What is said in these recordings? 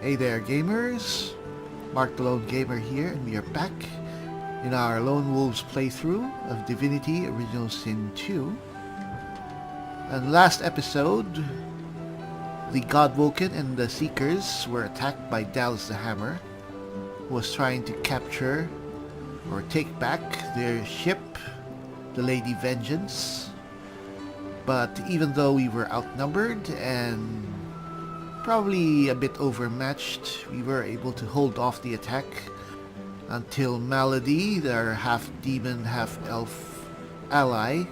Hey there, gamers! Mark the Lone Gamer here, and we are back in our Lone Wolves playthrough of Divinity Original Sin 2. And last episode, the Godwoken and the Seekers were attacked by Dallas the Hammer, who was trying to capture or take back their ship, the Lady Vengeance. But even though we were outnumbered and probably a bit overmatched, we were able to hold off the attack until Malady, their half-demon, half-elf ally,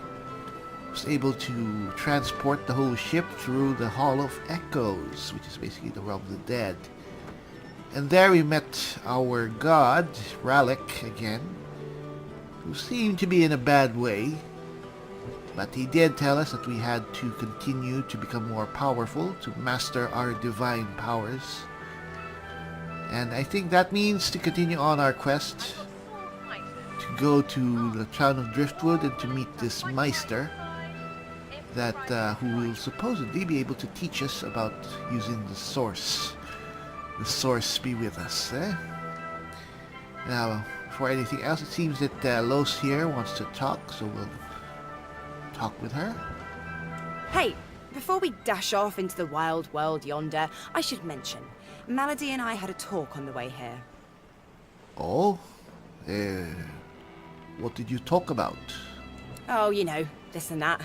was able to transport the whole ship through the Hall of Echoes, which is basically the realm of the dead. And there we met our god, Ralek, again, who seemed to be in a bad way. But he did tell us that we had to continue to become more powerful, to master our divine powers. And I think that means to continue on our quest, to go to the town of Driftwood and to meet this Meister, that who will supposedly be able to teach us about using the Source. The Source be with us, eh? Now, before anything else, it seems that Lohse here wants to talk, so we'll talk with her. Hey, before we dash off into the wild world yonder, I should mention, Malady and I had a talk on the way here. Oh? What did you talk about? Oh, you know, this and that.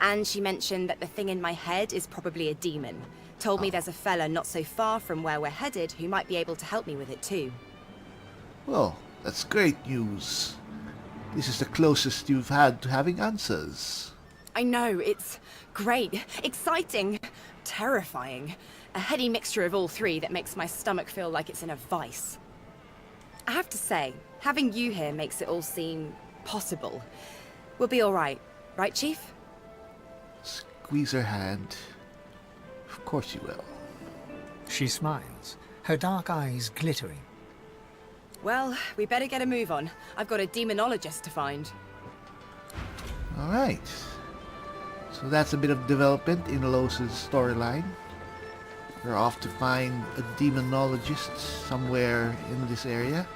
And she mentioned that the thing in my head is probably a demon. Told me there's a fella not so far from where we're headed who might be able to help me with it too. Well, that's great news. This is the closest you've had to having answers. I know, it's great, exciting, terrifying. A heady mixture of all three that makes my stomach feel like it's in a vice. I have to say, having you here makes it all seem possible. We'll be alright, right, Chief? Squeeze her hand. Of course you will. She smiles, her dark eyes glittering. Well, we better get a move on. I've got a demonologist to find. Alright. So that's a bit of development in Lohse's storyline. We're off to find a demonologist somewhere in this area,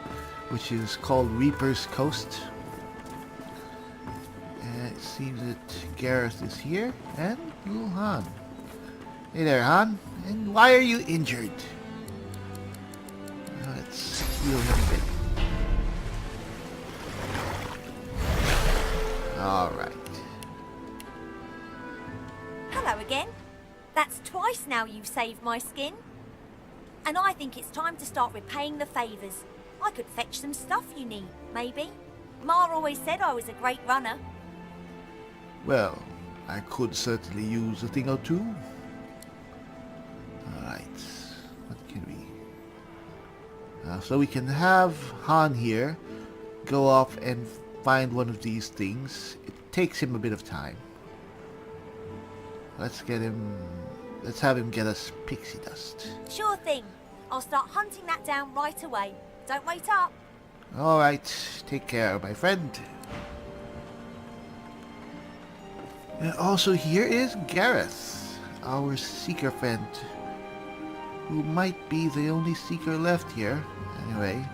which is called Reaper's Coast. And it seems that Gareth is here, and little Han. Hey there, Han. And why are you injured? Let's heal him a bit. Alright. Hello again. That's twice now you've saved my skin. And I think it's time to start repaying the favours. I could fetch some stuff you need, maybe. Ma always said I was a great runner. Well, I could certainly use a thing or two. Alright. What can we... so we can have Han here go off and find one of these things. It takes him a bit of time. Let's have him get us pixie dust. Sure thing. I'll start hunting that down right away. Don't wait up. Alright, take care, my friend. And also here is Gareth, our seeker friend, who might be the only seeker left here. Anyway,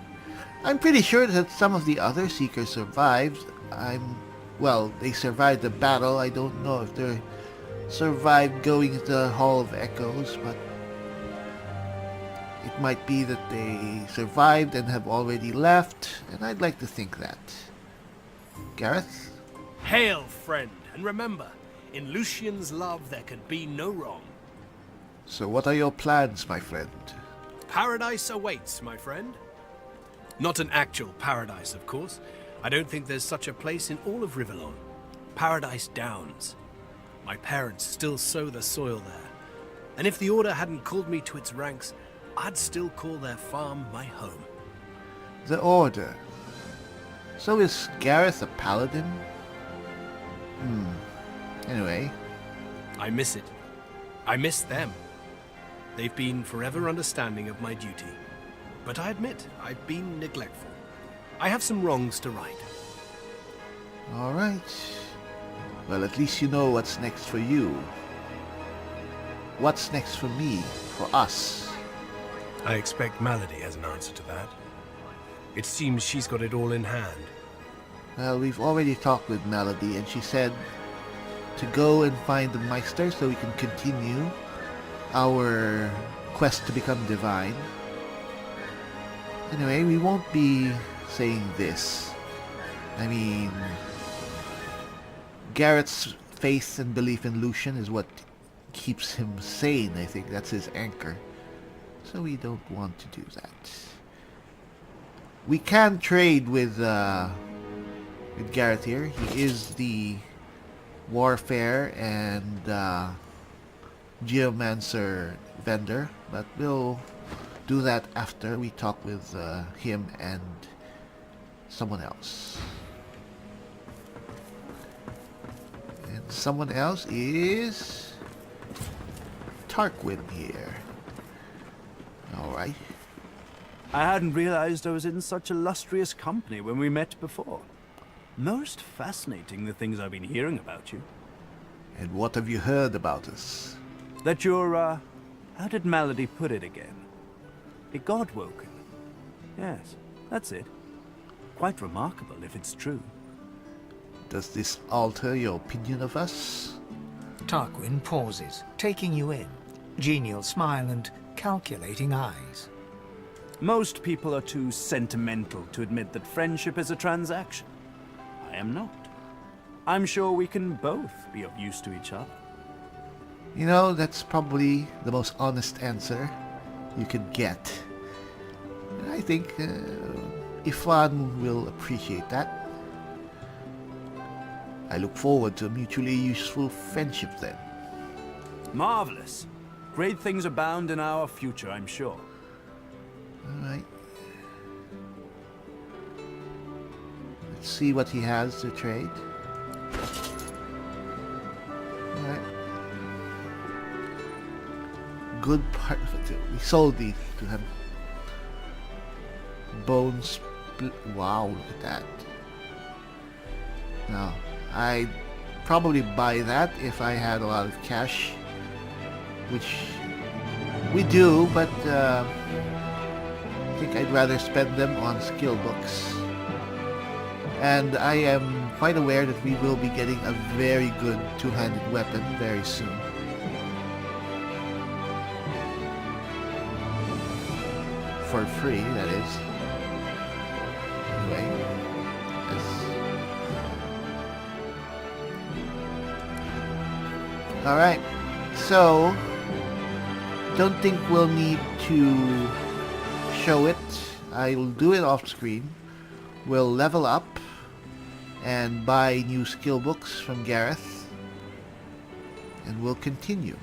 I'm pretty sure that some of the other seekers survived. Well, they survived the battle. I don't know if they survived going to the Hall of Echoes, but it might be that they survived and have already left, and I'd like to think that. Gareth? Hail, friend, and remember, in Lucian's love there can be no wrong. So what are your plans, my friend? Paradise awaits, my friend. Not an actual paradise, of course. I don't think there's such a place in all of Rivellon. Paradise Downs. My parents still sow the soil there. And if the Order hadn't called me to its ranks, I'd still call their farm my home. The Order. So is Gareth a paladin? Anyway. I miss it. I miss them. They've been forever understanding of my duty. But I admit, I've been neglectful. I have some wrongs to right. Alright. Well, at least you know what's next for you. What's next for me? For us? I expect Malady has an answer to that. It seems she's got it all in hand. Well, we've already talked with Malady, and she said to go and find the Meister so we can continue our quest to become divine. Anyway, we won't be saying this. I mean, Garrett's faith and belief in Lucian is what keeps him sane, I think. That's his anchor. So we don't want to do that. We can trade with Gareth here. He is the warfare and geomancer vendor, but we'll do that after we talk with him and someone else. And someone else is Tarquin here. Alright. I hadn't realized I was in such illustrious company when we met before. Most fascinating, the things I've been hearing about you. And what have you heard about us? That you're, how did Malady put it again? A Godwoken. Yes, that's it. Quite remarkable if it's true. Does this alter your opinion of us? Tarquin pauses, taking you in. Genial smile and calculating eyes. Most people are too sentimental to admit that friendship is a transaction. I am not. I'm sure we can both be of use to each other. You know, that's probably the most honest answer you could get. I think Ifan will appreciate that. I look forward to a mutually useful friendship then. Marvelous. Great things abound in our future, I'm sure. Alright. Let's see what he has to trade. Alright. Good part of it. We sold these to him. Bone split. Wow, look at that. Now, I'd probably buy that if I had a lot of cash. Which we do, but I think I'd rather spend them on skill books. And I am quite aware that we will be getting a very good two-handed weapon very soon. For free, that is. Anyway. Yes. Alright. So, don't think we'll need to show it. I'll do it off screen. We'll level up and buy new skill books from Gareth, and we'll continue.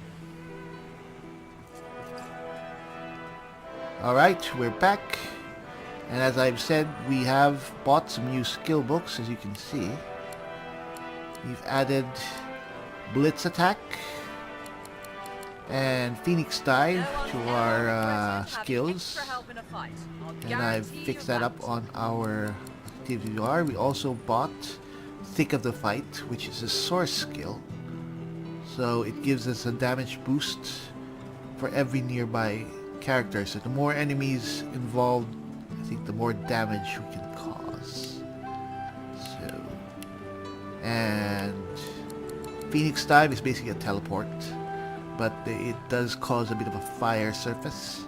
Alright, we're back, and as I've said, we have bought some new skill books, as you can see. We've added Blitz Attack and Phoenix Dive to our skills, and I've fixed that up on our activity bar. We also bought Thick of the Fight, which is a source skill, so it gives us a damage boost for every nearby character. So the more enemies involved, I think the more damage we can cause. So, and Phoenix Dive is basically a teleport, but it does cause a bit of a fire surface,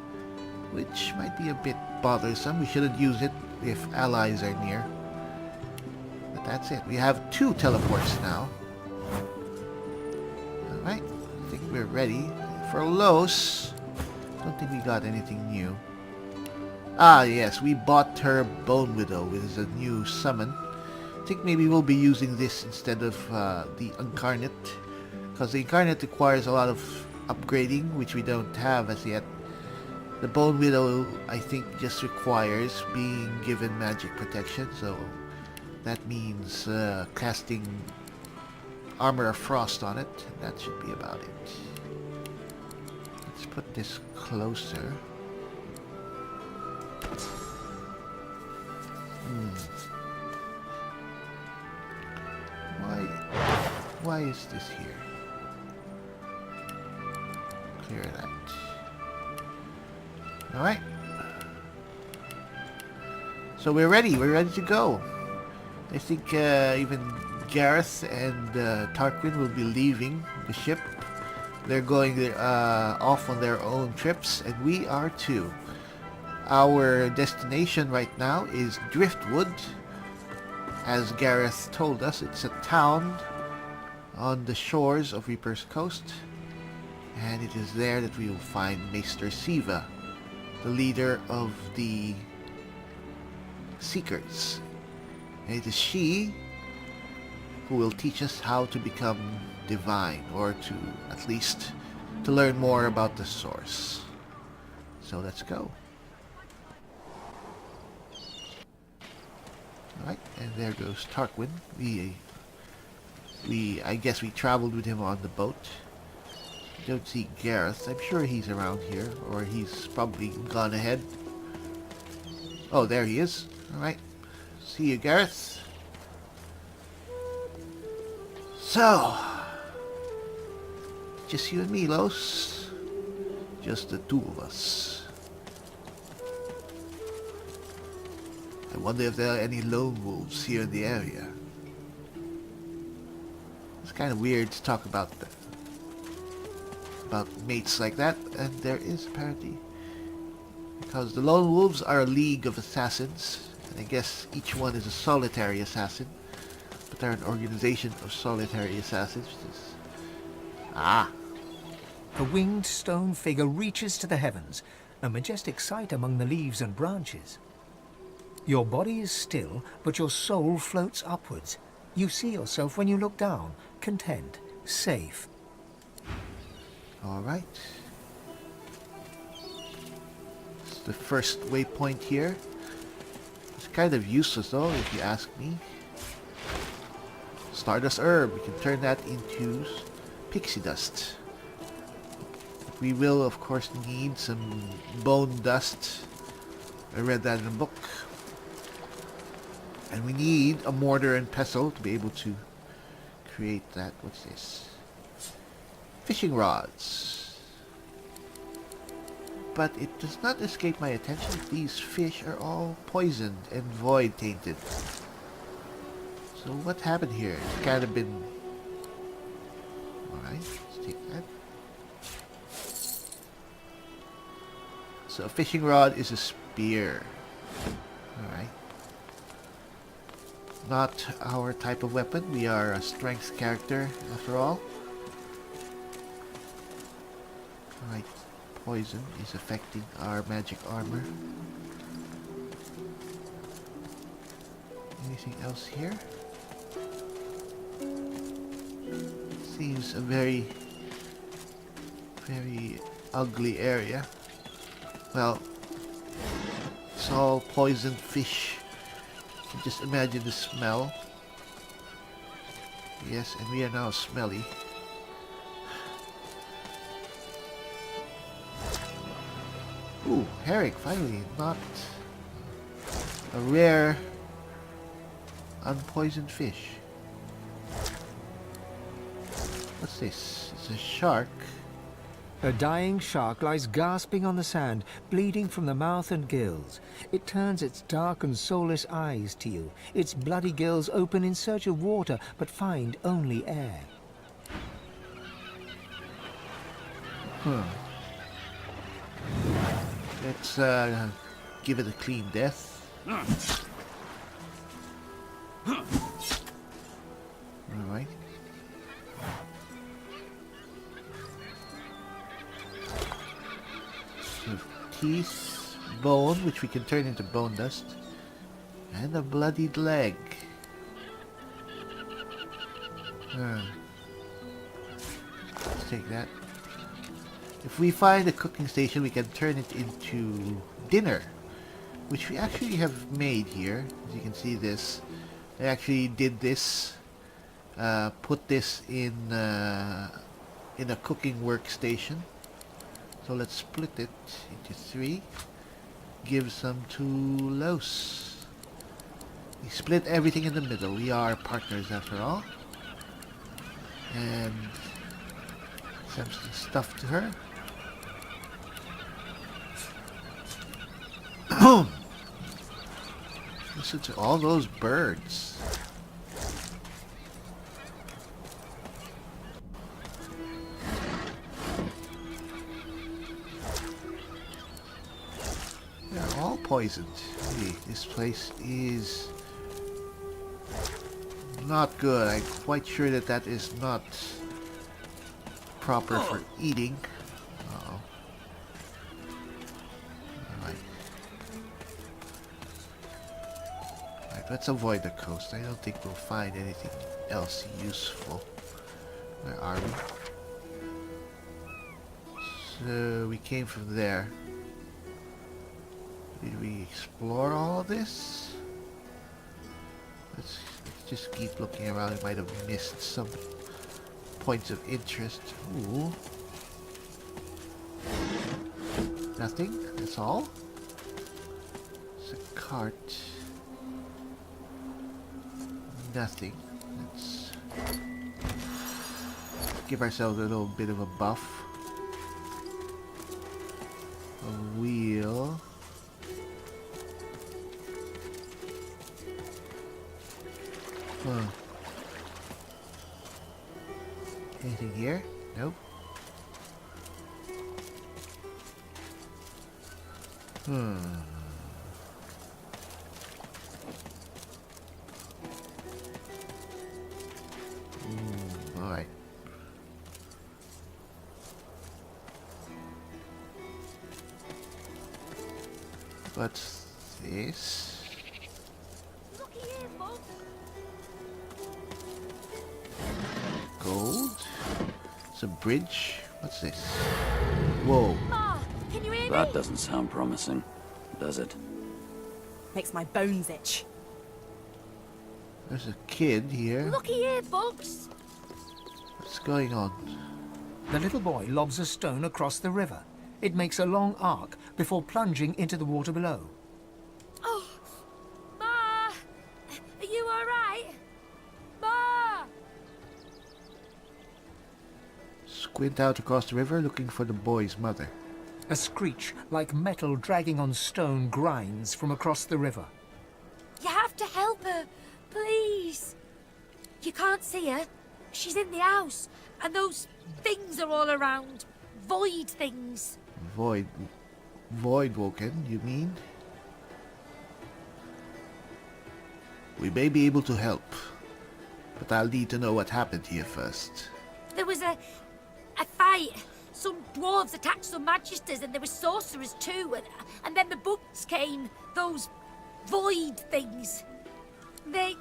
which might be a bit bothersome. We shouldn't use it if allies are near. But that's it. We have 2 teleports now. Alright, I think we're ready. For Lohse, don't think we got anything new. Ah yes, we bought her Bone Widow, which is a new summon. I think maybe we'll be using this instead of the Incarnate, because the Incarnate requires a lot of upgrading, which we don't have as yet. The Bone Widow, I think, just requires being given magic protection, so that means casting Armor of Frost on it. That should be about it. Let's put this closer. Why is this here? Clear that. Alright. So we're ready to go. I think even Gareth and Tarquin will be leaving the ship. They're going off on their own trips, and we are too. Our destination right now is Driftwood. As Gareth told us, it's a town on the shores of Reaper's Coast, and it is there that we will find Magister Siva, the leader of the Seekers. And it is she who will teach us how to become divine, or to at least to learn more about the source. So let's go. Alright, and there goes Tarquin. I guess we traveled with him on the boat. Don't see Gareth. I'm sure he's around here, or he's probably gone ahead. Oh, there he is. Alright. See you, Gareth. So, just you and me, Lohse. Just the two of us. I wonder if there are any lone wolves here in the area. It's kind of weird to talk about mates like that, and there is apparently. Because the lone wolves are a league of assassins, and I guess each one is a solitary assassin. But they're an organization of solitary assassins. Ah! A winged stone figure reaches to the heavens, a majestic sight among the leaves and branches. Your body is still, but your soul floats upwards. You see yourself when you look down, content, safe. Alright. It's the first waypoint here. It's kind of useless though, if you ask me. Stardust herb, we can turn that into pixie dust. We will of course need some bone dust. I read that in a book. And we need a mortar and pestle to be able to create that. What's this? Fishing rods. But it does not escape my attention that these fish are all poisoned and void tainted. So what happened here? It's kind of been... Alright, let's take that. So a fishing rod is a spear. Alright. Not our type of weapon. We are a strength character after all. Alright. Poison is affecting our magic armor. Anything else here? Seems a very ugly area. Well, it's all poisoned fish. You can just imagine the smell. Yes, and we are now smelly. Ooh, herring, finally, not a rare unpoisoned fish. What's this? It's a shark. A dying shark lies gasping on the sand, bleeding from the mouth and gills. It turns its dark and soulless eyes to you. Its bloody gills open in search of water, but find only air. Let's give it a clean death. Alright. So teeth, bone, which we can turn into bone dust, and a bloodied leg. Let's take that. If we find a cooking station, we can turn it into dinner, which we actually have made here. As you can see this, I actually did this, put this in a cooking workstation. So let's split it into 3. Give some to Lohse. We split everything in the middle. We are partners after all. And some stuff to her. Listen to all those birds. They're all poisoned. Hey, this place is not good. I'm quite sure that that is not proper for eating. Uh-oh. Alright. Alright, let's avoid the coast. I don't think we'll find anything else useful. Where are we? So we came from there. Did we explore all of this? Let's just keep looking around. We might have missed some points of interest. Ooh. Nothing? That's all? It's a cart. Nothing. Let's give ourselves a little bit of a buff. A wheel. Huh. Anything here? Nope. Alright. What's this? Looky here, Mum. Gold? It's a bridge? What's this? Whoa. Ma, can you hear That me? doesn't sound promising, does it? Makes my bones itch. There's a kid here. Looky here, Bugs. What's going on? The little boy lobs a stone across the river. It makes a long arc before plunging into the water below. Oh, Ma, are you all right? Ma. Squint out across the river looking for the boy's mother. A screech like metal dragging on stone grinds from across the river. You have to help her, please. You can't see her. She's in the house, and those things are all around. Void things. Voidwoken, you mean? We may be able to help, but I'll need to know what happened here first. There was a fight. Some dwarves attacked some magisters, and there were sorcerers too. And then the bugs came. Those void things. They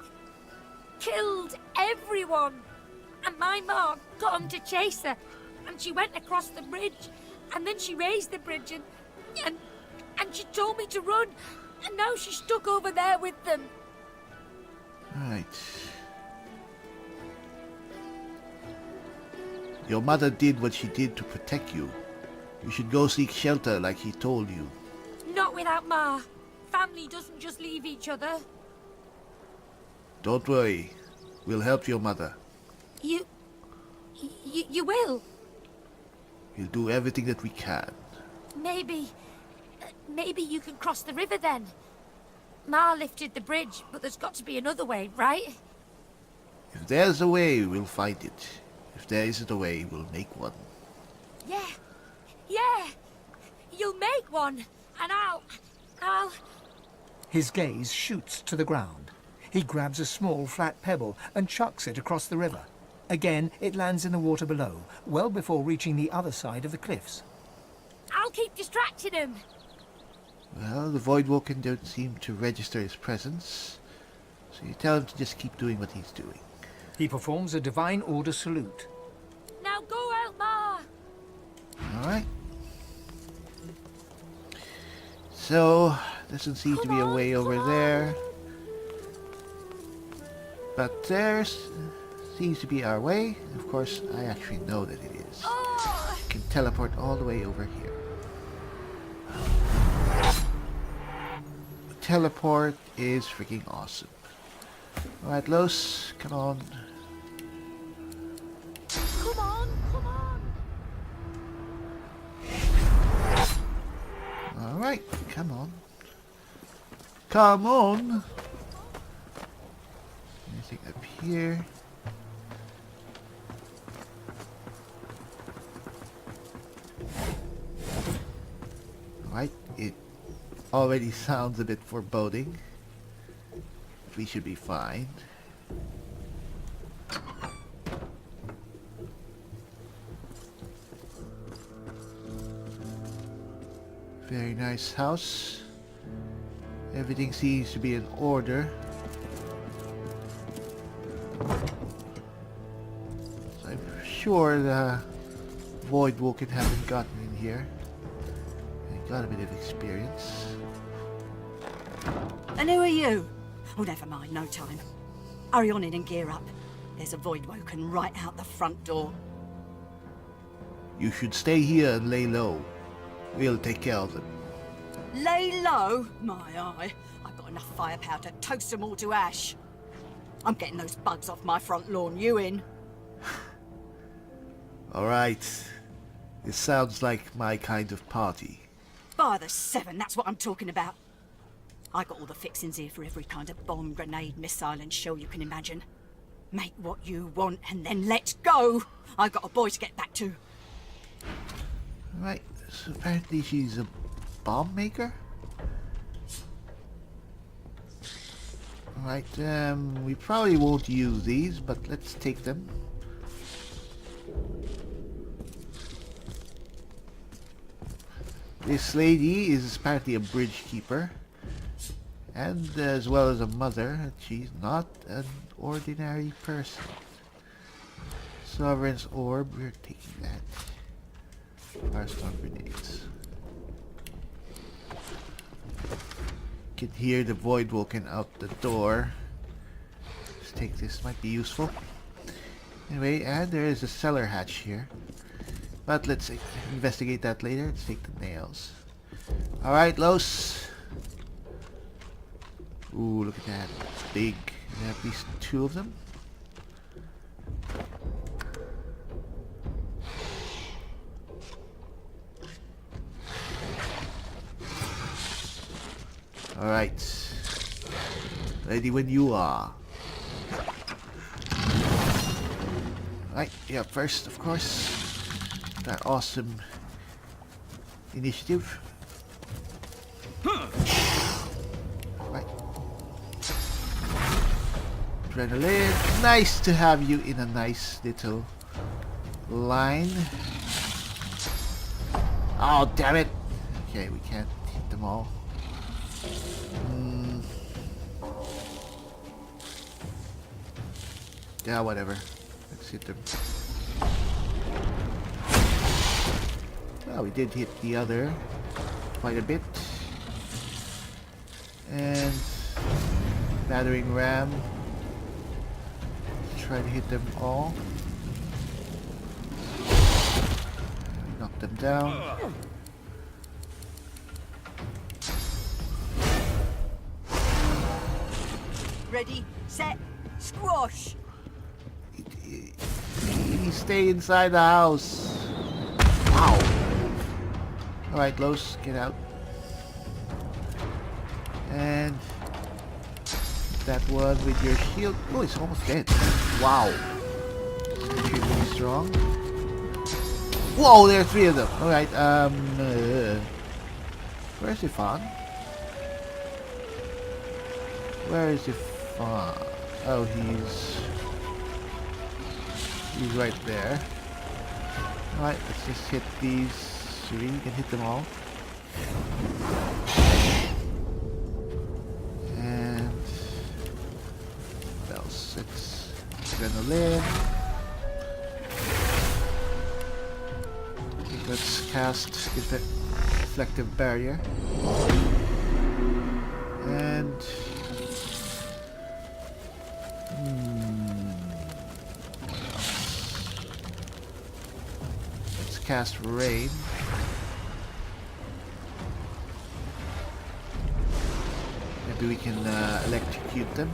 killed everyone. And my mom got 'em to chase her, and she went across the bridge, and then she raised the bridge, and she told me to run, and now she's stuck over there with them. Right. Your mother did what she did to protect you. You should go seek shelter like he told you. Not without Ma. Family doesn't just leave each other. Don't worry. We'll help your mother. You will. We'll do everything that we can. Maybe you can cross the river then. Ma lifted the bridge, but there's got to be another way, right? If there's a way, we'll find it. If there isn't a way, we'll make one. Yeah. You'll make one, and I'll... His gaze shoots to the ground. He grabs a small flat pebble and chucks it across the river. Again, it lands in the water below, well before reaching the other side of the cliffs. I'll keep distracting him. Well, the Voidwoken don't seem to register his presence, so you tell him to just keep doing what he's doing. He performs a divine order salute. Now go out, Ma. Alright. So, doesn't seem to be a way over there. But there's seems to be our way. Of course, I actually know that it is. Oh, Can teleport all the way over here. Teleport is freaking awesome. Alright, Lohse, come on. come on. Alright, come on. Come on. Anything up here? Right, it already sounds a bit foreboding. We should be fine. Very nice house. Everything seems to be in order. So I'm sure the Voidwoken haven't gotten in here. They got a bit of experience. And who are you? Oh, never mind, no time. Hurry on in and gear up. There's a Voidwoken right out the front door. You should stay here and lay low. We'll take care of them. Lay low? My eye. I've got enough firepower to toast them all to ash. I'm getting those bugs off my front lawn. You in? Alright. It sounds like my kind of party. By the seven, that's what I'm talking about. I got all the fixings here for every kind of bomb, grenade, missile and shell you can imagine. Make what you want and then let's go. I've got a boy to get back to. Right, so apparently she's a bomb maker? Alright, we probably won't use these, but let's take them. This lady is apparently a bridge keeper. And as well as a mother, she's not an ordinary person. Sovereign's Orb, we're taking that. Firestorm grenades. Can hear the Voidwoken out the door. Let's take this, might be useful. Anyway, and there is a cellar hatch here. But let's investigate that later. Let's take the nails. Alright, Lohse. Ooh, look at that. Big. There are at least 2 of them. Alright. Ready when you are. Right, yeah, first, of course, that awesome initiative. Right. Adrenaline. Nice to have you in a nice little line. Oh, damn it. Okay, we can't hit them all. Yeah, whatever. Let's hit them. Well, we did hit the other quite a bit. And battering ram. Try to hit them all. Knock them down. Ready, set, squash! Stay inside the house. Ow. Alright, Lohse, get out. And that one with your shield. Oh, it's almost dead. Wow. Really strong. Whoa, there are 3 of them. Alright, where's Ifan? Where is Ifan? Oh, he's right there. Alright, let's just hit these 3. You can hit them all. And what else? It's adrenaline. Let's cast reflective barrier. And cast rain. Maybe we can electrocute them.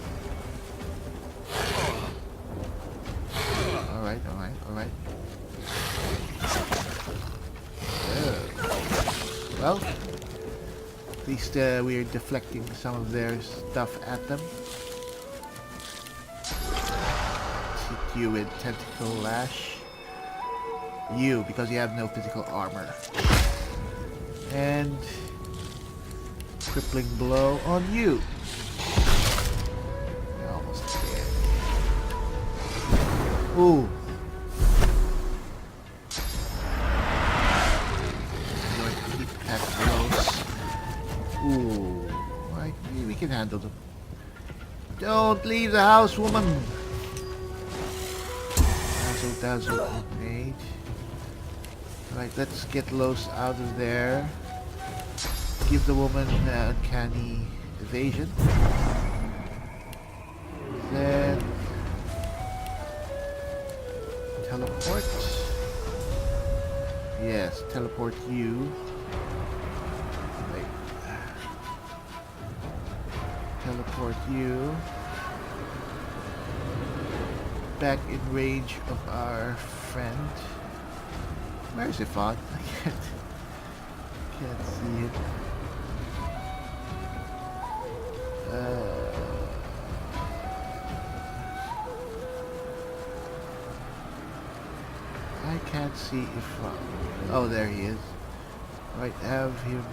Alright. Well, At least we're deflecting some of their stuff at them. Let's hit you with Tentacle Lash. You, because you have no physical armor. And crippling blow on you. You're almost dead. Ooh. I'm going to keep at close. Ooh. Right, we can handle them. Don't leave the house, woman. Dazzle, grenade. Right, let's get Lohse out of there. Give the woman uncanny evasion. Then teleport. Yes, teleport you. Wait. Teleport you back in range of our friend. Where's Ifan? I can't see it. I can't see Ifan. Oh, there he is. Right, have him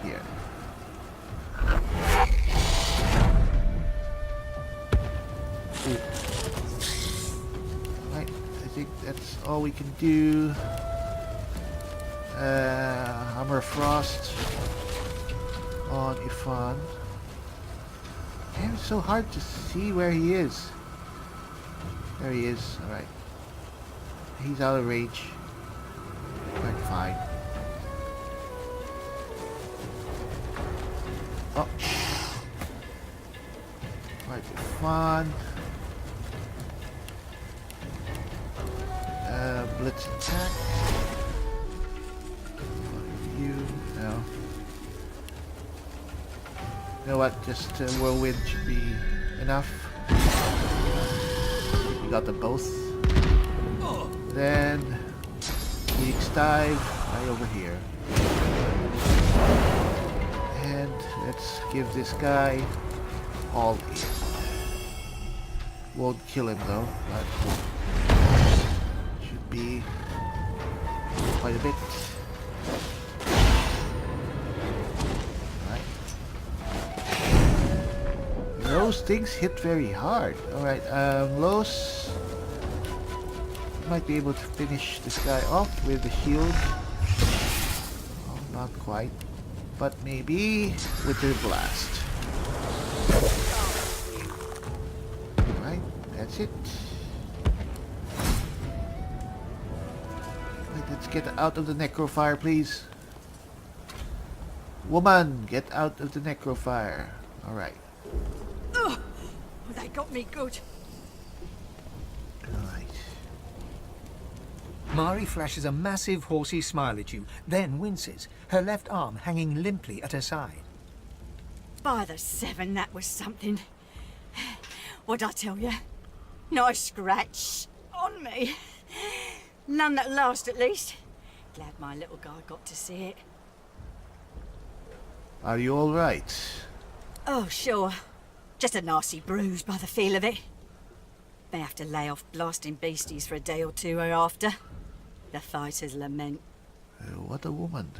here. Ooh. Right, I think that's all we can do. Hammer of Frost on Ifan. Damn, it's so hard to see where he is. There he is. Alright. He's out of range. Quite fine. Oh. Right, Ifan. Blitz attack. You no. You know what? Just whirlwind should be enough. We got them both. Then Phoenix dive right over here. And let's give this guy all in. Won't kill him though, but should be quite a bit. Those things hit very hard. Alright, Lohse might be able to finish this guy off with the shield. Oh, not quite. But maybe with the blast. Alright, that's it. Right, let's get out of the necrofire, please. Woman, get out of the necrofire. Alright. They got me good. Alright. Mari flashes a massive horsey smile at you, then winces, her left arm hanging limply at her side. By the seven, that was something. What'd I tell you? Nice scratch on me. None that last, at least. Glad my little guy got to see it. Are you alright? Oh, sure. Just a nasty bruise by the feel of it. May have to lay off blasting beasties for a day or two after. The fighter's lament. What a woman.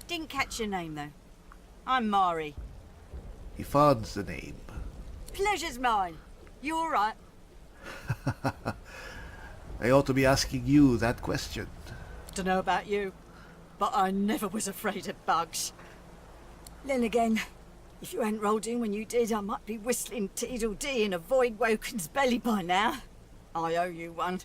Didn't catch your name, though. I'm Mari. Ifan's the name. Pleasure's mine. You all right? I ought to be asking you that question. Dunno about you, but I never was afraid of bugs. Then again, if you hadn't rolled in when you did, I might be whistling Teedle-Dee in a Voidwoken's belly by now. I owe you one.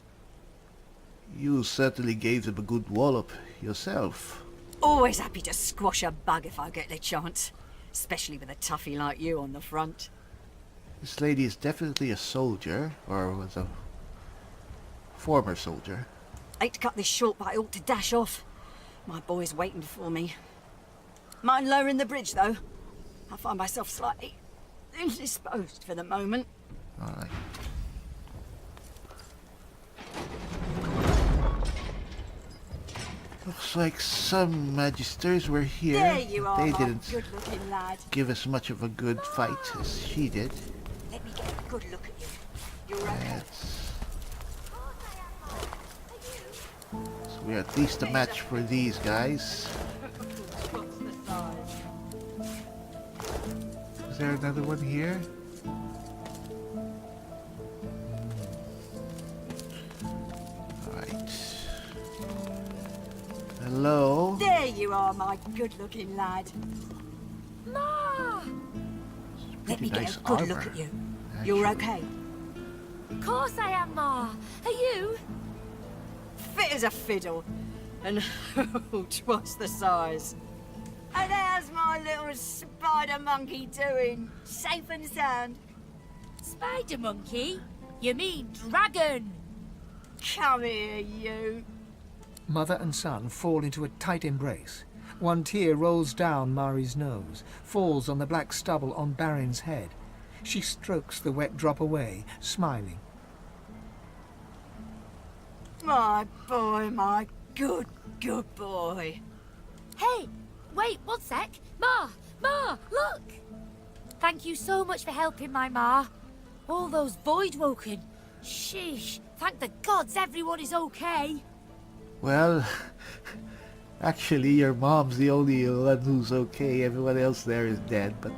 You certainly gave them a good wallop yourself. Always happy to squash a bug if I get the chance. Especially with a toughie like you on the front. This lady is definitely a soldier, or was a former soldier. Hate to cut this short, but I ought to dash off. My boy's waiting for me. Mind lowering the bridge, though? I find myself slightly indisposed for the moment. Alright. Looks like some magisters were here. There you but are, they my didn't good-looking lad. give us much of a good fight as she did. Let me get a good look at you. You're okay. That's... So we're at least a match for these guys. What's the size? Is there another one here? Alright. Hello? There you are, my good-looking lad. Ma! Let me Pretty get nice a good armor, look at you. You're actually. okay. Of course I am, Ma. Are you? Fit as a fiddle. And twice the size. And how's my little spider monkey doing? Safe and sound? Spider monkey? You mean dragon? Come here, you. Mother and son fall into a tight embrace. One tear rolls down Mari's nose, falls on the black stubble on Barin's head. She strokes the wet drop away, smiling. My boy, my good boy. Hey, wait, one sec. Ma, look! Thank you so much for helping my Ma. All those Voidwoken. Sheesh, thank the gods everyone is okay. Well, actually your mom's the only one who's okay. Everyone else there is dead, but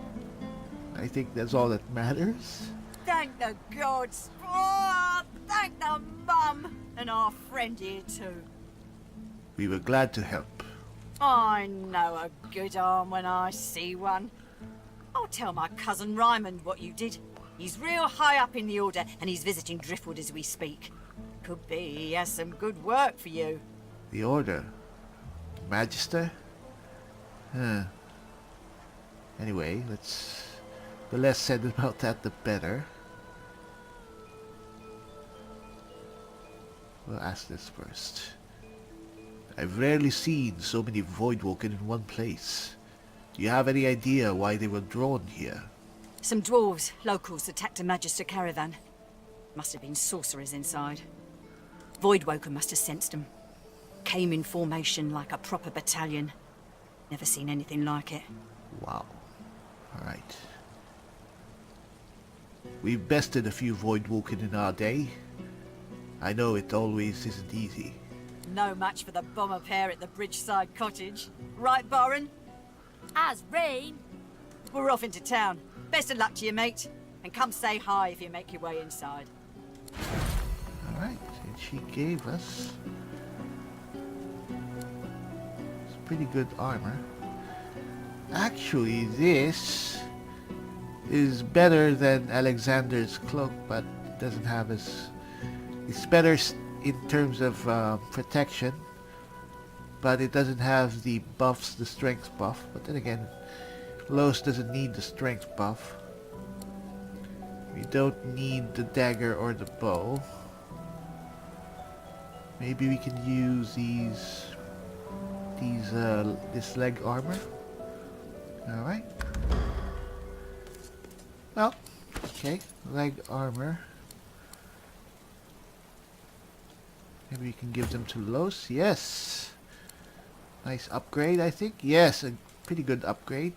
I think that's all that matters. Thank the gods. Oh, thank the mum. And our friend here too. We were glad to help. I know a good arm when I see one. I'll tell my cousin Ryman what you did. He's real high up in the Order, and he's visiting Driftwood as we speak. Could be he has some good work for you. The Order? Magister? Huh. Anyway, the less said about that, the better. We'll ask this first. I've rarely seen so many Voidwoken in one place. Do you have any idea why they were drawn here? Some dwarves, locals, attacked a Magister Caravan. Must have been sorcerers inside. Voidwoken must have sensed them. Came in formation like a proper battalion. Never seen anything like it. Wow. Alright. We've bested a few Voidwoken in our day. I know it always isn't easy. No match for the bomber pair at the Bridgeside Cottage. Right, Baron? As rain. We're off into town. Best of luck to you, mate. And come say hi if you make your way inside. Alright, and she gave us some pretty good armor. Actually, this is better than Alexander's cloak, but it doesn't have as... It's better in terms of protection, but it doesn't have the buffs, the strength buff. But then again, Lohse doesn't need the strength buff. We don't need the dagger or the bow. Maybe we can use this leg armor. Alright. Well, okay, leg armor. Maybe we can give them to Lohse. Yes! Nice upgrade, I think. Yes, a pretty good upgrade.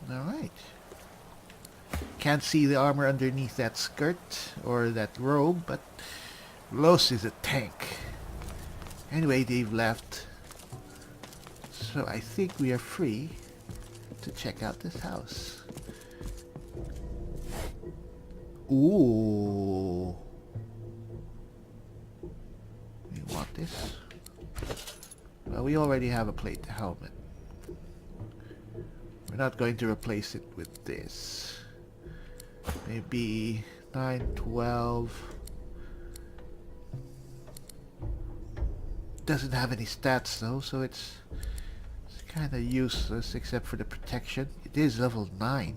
Alright. Can't see the armor underneath that skirt or that robe, but Lohse is a tank. Anyway, they've left. So I think we are free to check out this house. Ooh. We want this. Well, we already have a plate helmet. We're not going to replace it with this. Maybe 9, 12. Doesn't have any stats though, so it's kind of useless except for the protection. It is level 9.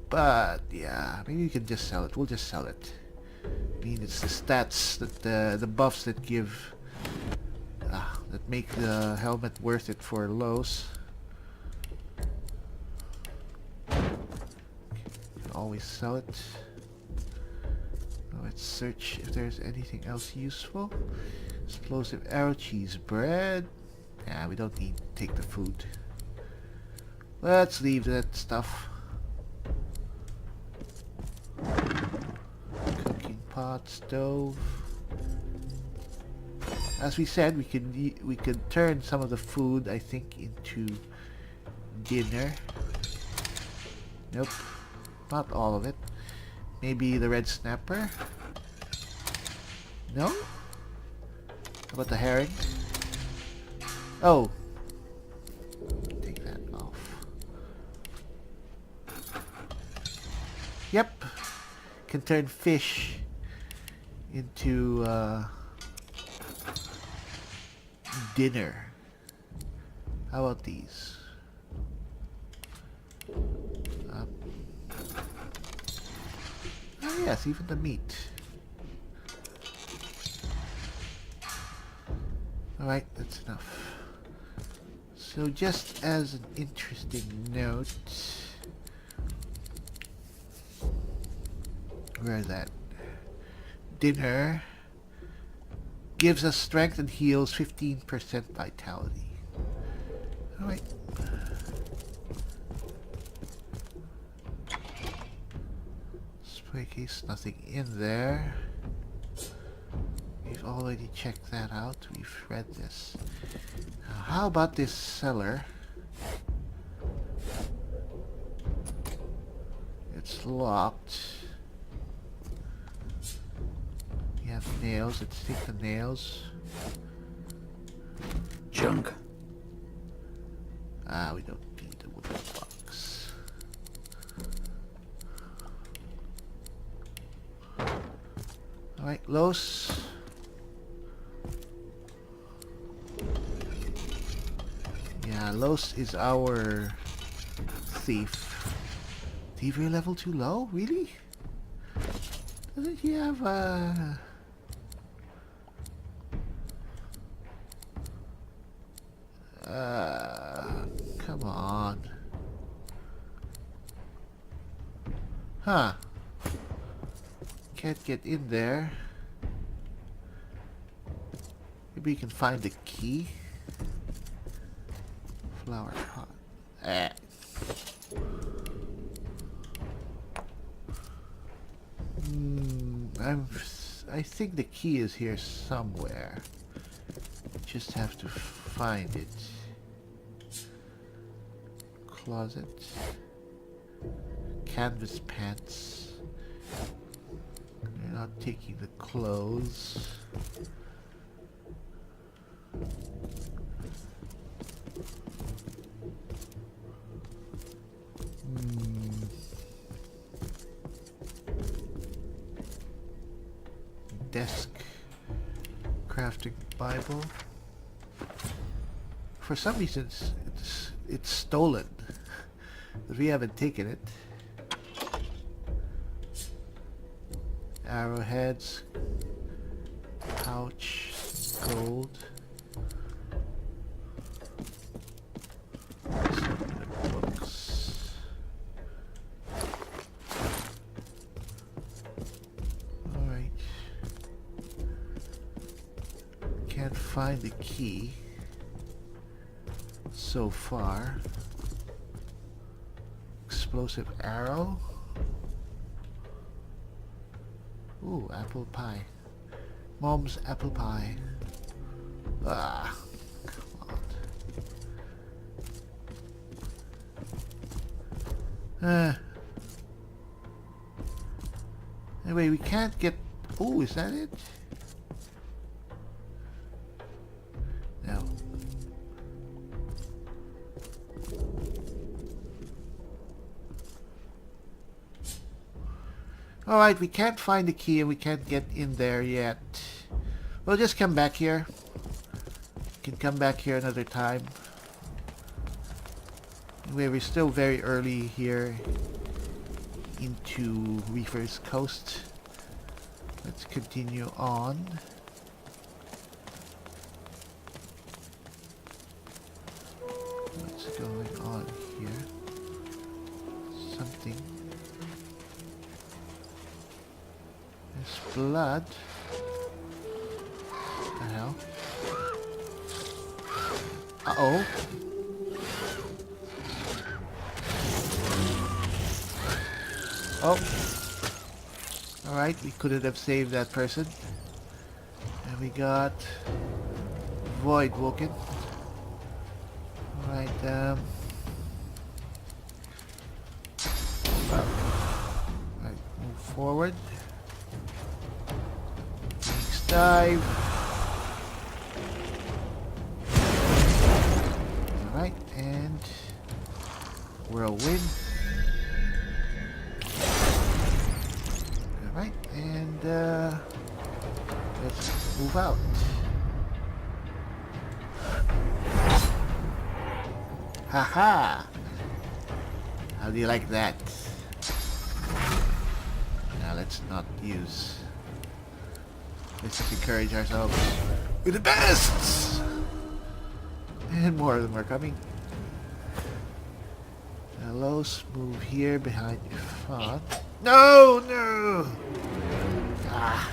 But yeah, maybe we can just sell it. We'll just sell it. I mean, it's the stats that the buffs that give that make the helmet worth it for Lohse. Can always sell it. Let's search if there's anything else useful. Explosive arrow, cheese, bread. Yeah, we don't need to take the food. Let's leave that stuff. Cooking pot, stove. As we said, we could turn some of the food, I think, into dinner. Nope, not all of it. Maybe the red snapper. No? How about the herring? Oh. Take that off. Yep. Can turn fish into dinner. How about these? Oh yes, even the meat. Alright, that's enough. So just as an interesting note, where is that? Dinner gives us strength and heals 15% vitality. Alright. Spray case, nothing in there. We've already checked that out. We've read this. Now, how about this cellar? It's locked. We have nails. Let's take the nails. Junk. We don't need the wooden box. Alright, Lohse. Yeah, Lohse is our thief. Thievery level too low? Really? Doesn't he have come on. Huh. Can't get in there. Maybe you can find the key. Flower pot. I think the key is here somewhere. Just have to find it. Closet. Canvas pants. You're not taking the clothes. Desk. Crafting Bible. For some reason it's stolen. But we haven't taken it. Arrowheads. Pouch. Gold. Some books. Alright. Can't find the key so far. Explosive arrow. Ooh, apple pie. Mom's apple pie. Ah, come on. Anyway, we can't get... Oh, is that it? No. Alright, we can't find the key and we can't get in there yet. We'll just come back here. We can come back here another time. Anyway, we're still very early here into Reaper's Coast. Let's continue on. What's going on here? Something. There's blood. What the hell? Uh-oh. Oh. Alright, we couldn't have saved that person. And we got Voidwoken. Alright, Alright, move forward. Next dive. Alright, and whirlwind. Alright, and let's move out. Haha! How do you like that? Now let's not use. Let's just encourage ourselves. We're the best! And more of them are coming. Now Lohse, move here behind Ifan. No! No! Ah.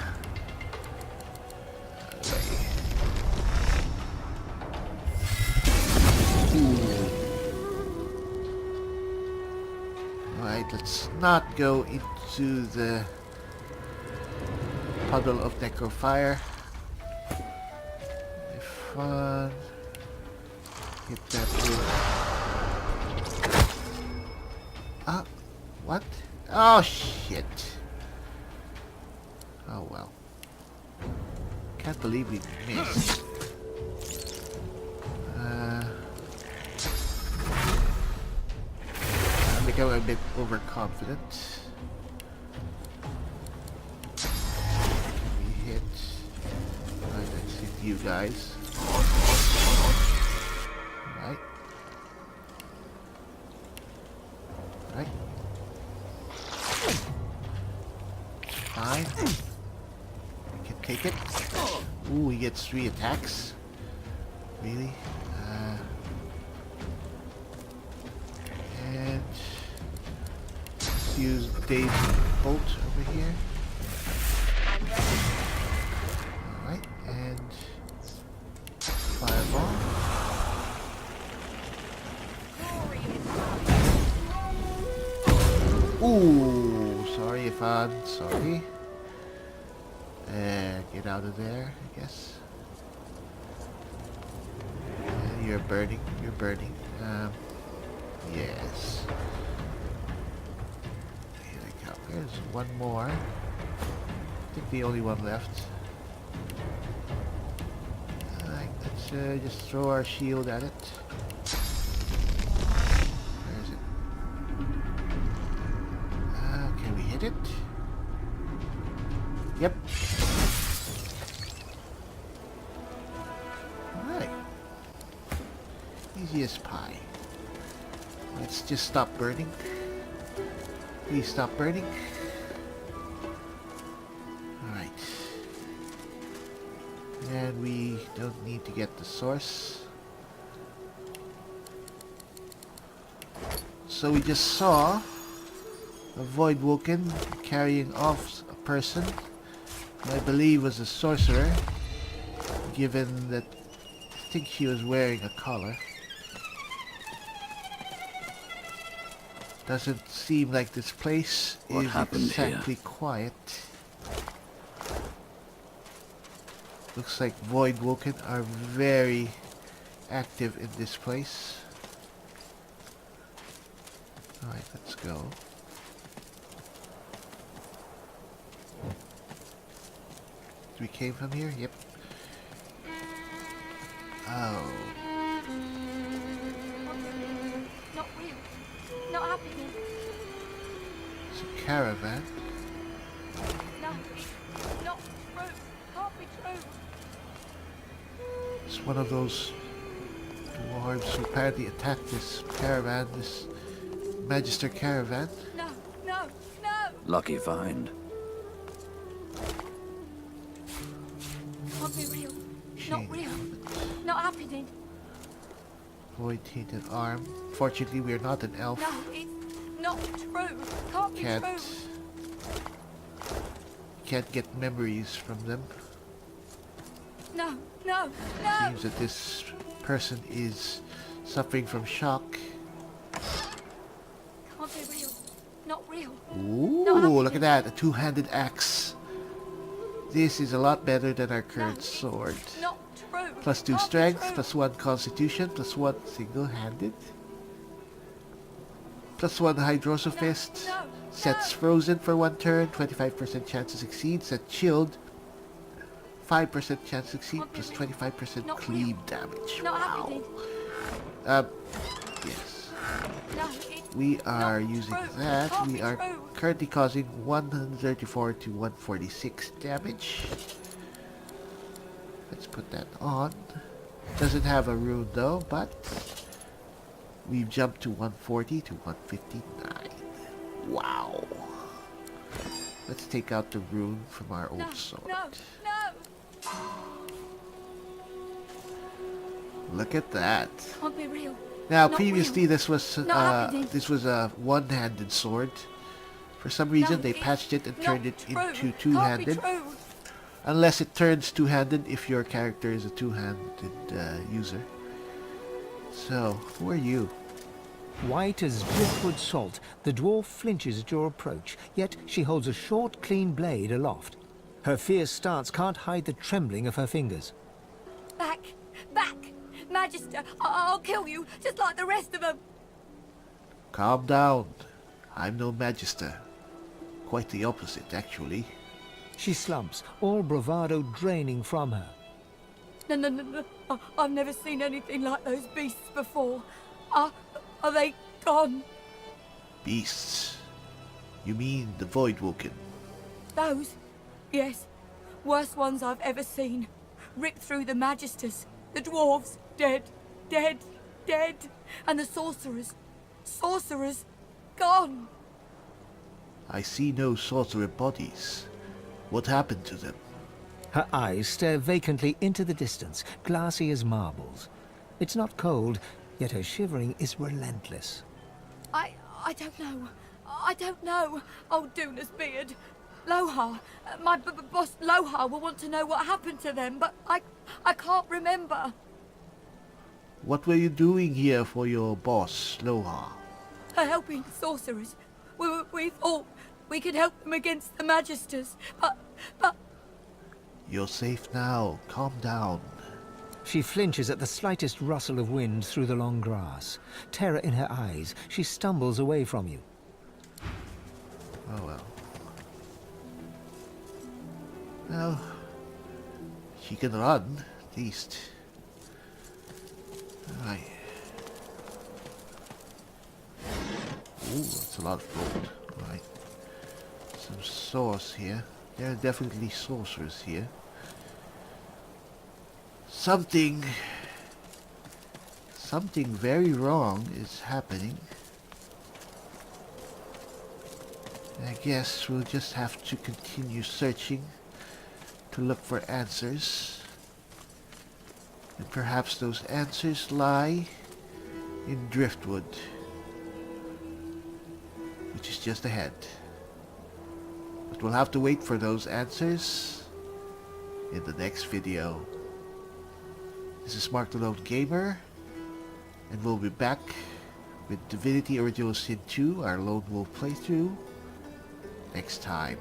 Alright, let's not go into the puddle of necrofire. Ifan. Hit that blue. Ah, what? Oh shit. Oh well. Can't believe we missed. I'm becoming a bit overconfident. We hit. Right, let's hit you guys. Right. Right. Fine. We can take it. Ooh, he gets 3 attacks. Really? And let's use Dave's bolt over here. Alright, and fireball. Ooh, sorry Ifan, sorry. Get out of there, I guess. You're burning, you're burning. Yes. Here we go. There's one more. I think the only one left. Alright, let's just throw our shield at it. Where is it? Can we hit it? Yep. Alright. Easy as pie. Let's just stop burning. Please stop burning. Alright. And we don't need to get the source. So we just saw a Voidwoken carrying off a person who I believe was a sorcerer, given that I think she was wearing a collar. Doesn't seem like this place What is happened exactly quiet. Looks like Voidwoken are very active in this place. Alright, let's go. We came from here? Yep. Oh. Not real. Not happening. It's a caravan. No, it's not true. Can't be true. It's one of those dwarves who apparently attacked this caravan, this Magister Caravan. No, no, no. Lucky find. Can't be real. Chain Not real. element. Not happening. Void-tainted arm. Fortunately, we're not an elf. No, it's not true. Can't be Can't true. can't get memories from them. No, no, no! Seems that this person is suffering from shock. Can't be real. Not real. Ooh, look at that. A two-handed axe. This is a lot better than our current sword. Not true. Plus 2 strength, plus 1 constitution, plus 1 single-handed. Plus 1 hydrosophist. Sets frozen for 1 turn, 25% chance to succeed. Set chilled, 5% chance to succeed, plus 25% cleave damage. Wow. Yes. We are using that. We are currently causing 134 to 146 damage. Let's put that on. Doesn't have a rune though, but we've jumped to 140 to 159. Wow. Let's take out the rune from our old sword. No! Look at that. Can't be real. Now, Not previously real. this was a one-handed sword. For some reason, they patched it and turned it into two-handed. Unless it turns two-handed if your character is a two-handed user. So, who are you? White as driftwood salt, the dwarf flinches at your approach, yet she holds a short, clean blade aloft. Her fierce stance can't hide the trembling of her fingers. Back! Back! Magister, I'll kill you, just like the rest of them! Calm down. I'm no Magister. Quite the opposite, actually. She slumps, all bravado draining from her. No. I've never seen anything like those beasts before. Are they gone? Beasts? You mean the Voidwoken? Those? Yes. Worst ones I've ever seen. Ripped through the Magisters. The dwarves, dead. And the sorcerers, gone. I see no sorcerer bodies. What happened to them? Her eyes stare vacantly into the distance, glassy as marbles. It's not cold, yet her shivering is relentless. I don't know. Oh, Duna's beard. Lohse. My boss Lohse will want to know what happened to them, but I can't remember. What were you doing here for your boss, Lohse? Helping sorcerers. We thought we could help them against the Magisters, but... You're safe now. Calm down. She flinches at the slightest rustle of wind through the long grass. Terror in her eyes, she stumbles away from you. Oh well. Well, she can run, at least. Right. Ooh, that's a lot of gold. Right. Some source here. There are definitely sorcerers here. Something very wrong is happening. I guess we'll just have to continue searching to look for answers. And perhaps those answers lie in Driftwood, which is just ahead. But we'll have to wait for those answers in the next video. This is Mark the Lone Gamer, and we'll be back with Divinity Original Sin 2, our Lone Wolf playthrough, next time.